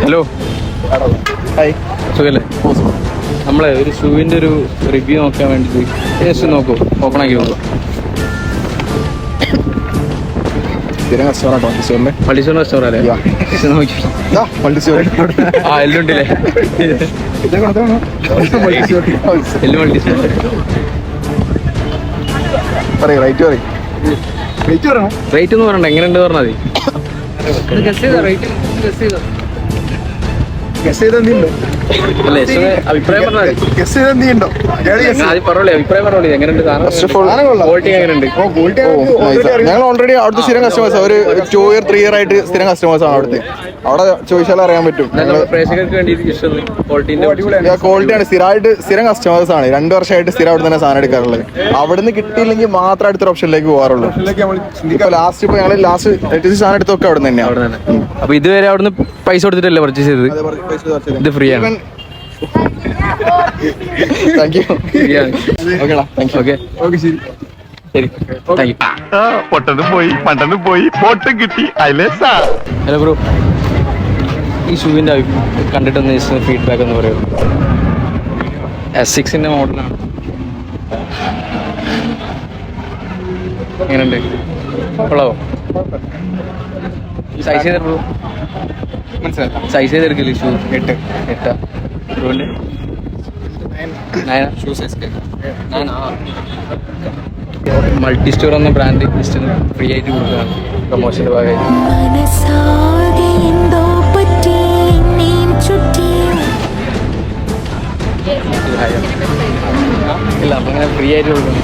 Hello, സുഖല്ലേ? നമ്മളെ ഒരു ഷൂവിൻ്റെ ഒരു റിവ്യൂ നോക്കാൻ വേണ്ടിയിട്ട് ജസ്റ്റ് നോക്കൂ, ഓപ്പൺ ആക്കി നോക്കൂ. മൾട്ടിസ്റ്റോർ റെസ്റ്റോറൻ്റ് അല്ലേ? നോക്കി ആ എല്ലാം ഉണ്ടല്ലേ? എല്ലാം മൾട്ടിസ്റ്റോർ. റേറ്റ് ഒന്ന് പറയണ്ട, എങ്ങനെയുണ്ട് പറഞ്ഞാൽ മതി. അല്ലേ അഭിപ്രായം പറഞ്ഞാൽ അഭിപ്രായം പറഞ്ഞോളി. എങ്ങനെയുണ്ട് ക്വാളിറ്റി? എങ്ങനെയുണ്ട്? ഞങ്ങൾ ഓൾറെഡി അവിടുത്തെ സ്ഥിരം കസ്റ്റമേഴ്സ്, ഒരു 2 year 3 year ആയിട്ട് സ്ഥിരം കസ്റ്റമേഴ്സ് ആണ് അവിടുത്തെ. അവിടെ ചോദിച്ചാൽ അറിയാൻ പറ്റും. പ്രേക്ഷകർക്ക് വേണ്ടി ക്വാളിറ്റിയാണ്. സ്ഥിരം കസ്റ്റമേഴ്സ് ആണ്. 2 വർഷമായിട്ട് സ്ഥിരം അവിടെ തന്നെ സാധനം എടുക്കാറുള്ളത്. അവിടുന്ന് കിട്ടിയില്ലെങ്കിൽ മാത്രം അടുത്തൊരു ഓപ്ഷനിലേക്ക് പോകാറുള്ളൂ. ഇപ്പൊ ഞങ്ങൾ ലാസ്റ്റ് സാധനം എടുത്തൊക്കെ അവിടെ തന്നെയാണ്. അപ്പൊ ഇതുവരെ അവിടുന്ന് പൈസ കൊടുത്തിട്ടല്ലേ പർച്ചേസ് ചെയ്തത്? ഇത് ഫ്രീ ആണ്. പൊട്ടനും പോയി പണ്ടനും പോയി പോട്ടും കിട്ടി. ഹലോ ബ്രോ, ഈ ഷൂവിൻ്റെ കണ്ടിട്ടൊന്ന് ഫീഡ്ബാക്ക് ഒന്ന് പറയൂ. S6 മോഡലാണ്. എങ്ങനെയുണ്ട്? കൊള്ളാവോ? സൈസ് ചെയ്ത ബ്രോ? മനസ്സിലായി. സൈസ് ചെയ്തെടുക്കില്ലേ ഷൂ? 8 ബ്രോൻ്റെ 9 ഷൂ സൈസ്. മൾട്ടി സ്റ്റോർ എന്ന ബ്രാൻഡ് ജസ്റ്റ് ഫ്രീ ആയിട്ട് കൊടുക്കുകയാണ് പ്രൊമോഷൻ്റെ ഭാഗമായിട്ട്. ഇല്ല, അപ്പം അങ്ങനെ ഫ്രീ ആയിട്ട് കൊടുക്കണം.